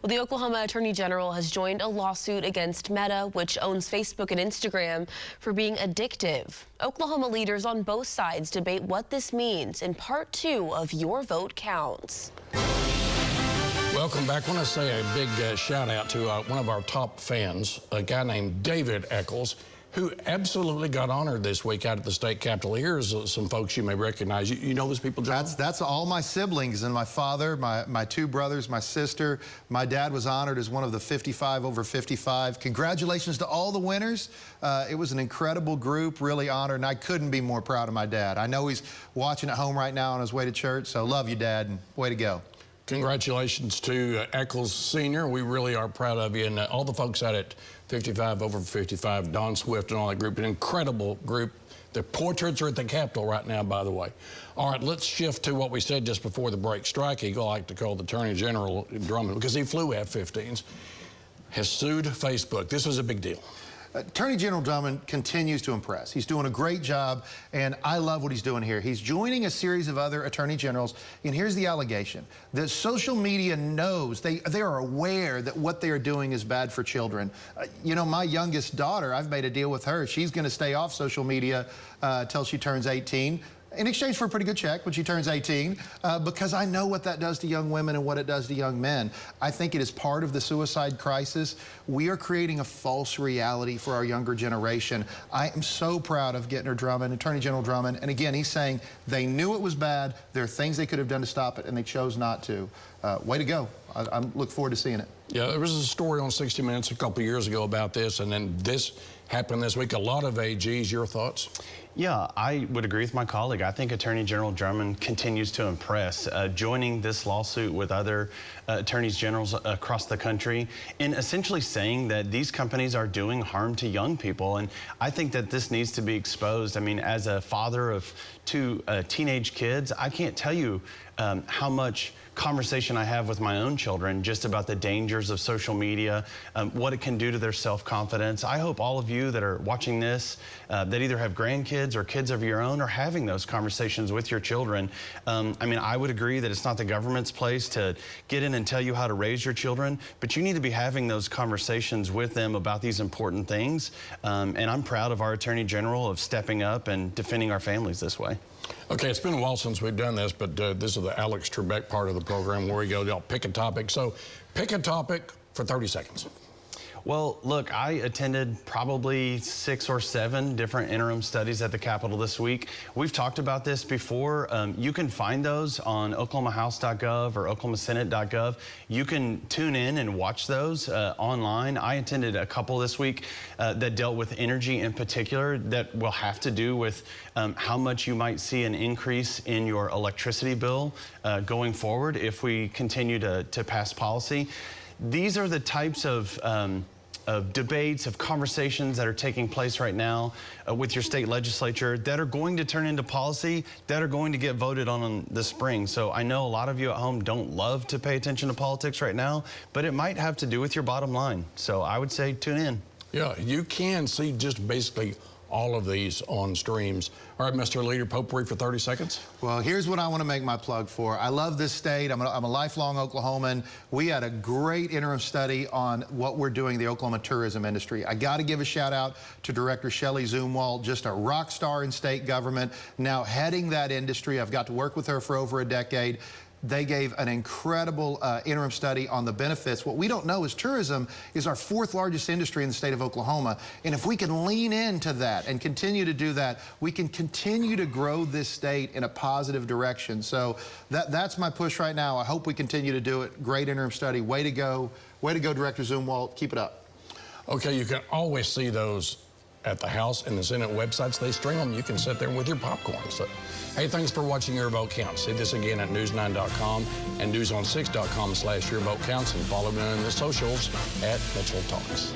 Well, the Oklahoma Attorney General has joined a lawsuit against Meta, which owns Facebook and Instagram, for being addictive. Oklahoma leaders on both sides debate what this means in part 2 of Your Vote Counts. Welcome back. I want to say a big shout out to one of our top fans, a guy named Jon Echols, who absolutely got honored this week out at the state capitol. Here's some folks you may recognize. You know those people, Jon? That's all my siblings and my father, my two brothers, my sister. My dad was honored as one of the 55 over 55. Congratulations to all the winners. It was an incredible group, really honored, and I couldn't be more proud of my dad. I know he's watching at home right now on his way to church, so love you, Dad, and way to go. Congratulations to Echols Sr. We really are proud of you, and all the folks out at 55 over 55, Don Swift and all that group, an incredible group. The portraits are at the Capitol right now, by the way. All right, let's shift to what we said just before the break. Strike Eagle, I like to call the Attorney General Drummond, because he flew F-15s, has sued Facebook. This was a big deal. Attorney General Drummond continues to impress. He's doing a great job, and I love what he's doing here. He's joining a series of other attorney generals, and here's the allegation. That social media knows, they are aware that what they are doing is bad for children. You know, my youngest daughter, I've made a deal with her. She's going to stay off social media till she turns 18. In exchange for a pretty good check when she turns 18, because I know what that does to young women and what it does to young men. I think it is part of the suicide crisis. We are creating a false reality for our younger generation. I am so proud of Attorney General Drummond, and again, he's saying they knew it was bad, there are things they could have done to stop it, and they chose not to. Way to go. I look forward to seeing it. Yeah, there was a story on 60 Minutes a couple years ago about this, and then this happened this week. A lot of AGs. Your thoughts? Yeah, I would agree with my colleague. I think Attorney General Drummond continues to impress, joining this lawsuit with other attorneys generals across the country and essentially saying that these companies are doing harm to young people. And I think that this needs to be exposed. I mean, as a father of two teenage kids, I can't tell you how much conversation I have with my own children just about the dangers of social media, what it can do to their self-confidence. I hope all of you that are watching this, that either have grandkids or kids of your own, are having those conversations with your children. I mean, I would agree that it's not the government's place to get in and tell you how to raise your children, but you need to be having those conversations with them about these important things. And I'm proud of our Attorney General of stepping up and defending our families this way. Okay, it's been a while since we've done this, but this is the Alex Trebek part of the program where we go, y'all pick a topic. So pick a topic for 30 seconds. Well, look, I attended probably 6 or 7 different interim studies at the Capitol this week. We've talked about this before. You can find those on oklahomahouse.gov or oklahomasenate.gov. You can tune in and watch those online. I attended a couple this week that dealt with energy in particular, that will have to do with how much you might see an increase in your electricity bill going forward if we continue to pass policy. These are the types of debates, of conversations that are taking place right now with your state legislature that are going to turn into policy, that are going to get voted on in the spring. So I know a lot of you at home don't love to pay attention to politics right now, but it might have to do with your bottom line. So I would say tune in. Yeah, you can see just basically all of these on streams. All right, Mr. Leader Potpourri for 30 seconds. Well, here's what I want to make my plug for. I love this state. I'm a lifelong Oklahoman. We had a great interim study on what we're doing in the Oklahoma tourism industry. I got to give a shout out to Director Shelley Zumwalt, just a rock star in state government, now heading that industry. I've got to work with her for over a decade. They gave an incredible interim study on the benefits. What we don't know is tourism is our 4th largest industry in the state of Oklahoma. And if we can lean into that and continue to do that, we can continue to grow this state in a positive direction. So that's my push right now. I hope we continue to do it. Great interim study. Way to go. Way to go, Director Zumwalt. Keep it up. Okay, you can always see those at the House and the Senate websites. They stream them. You can sit there with your popcorn. So, hey, thanks for watching Your Vote Counts. See this again at news9.com and news6.com/Your Vote Counts, and follow me on the socials at Mitchell Talks.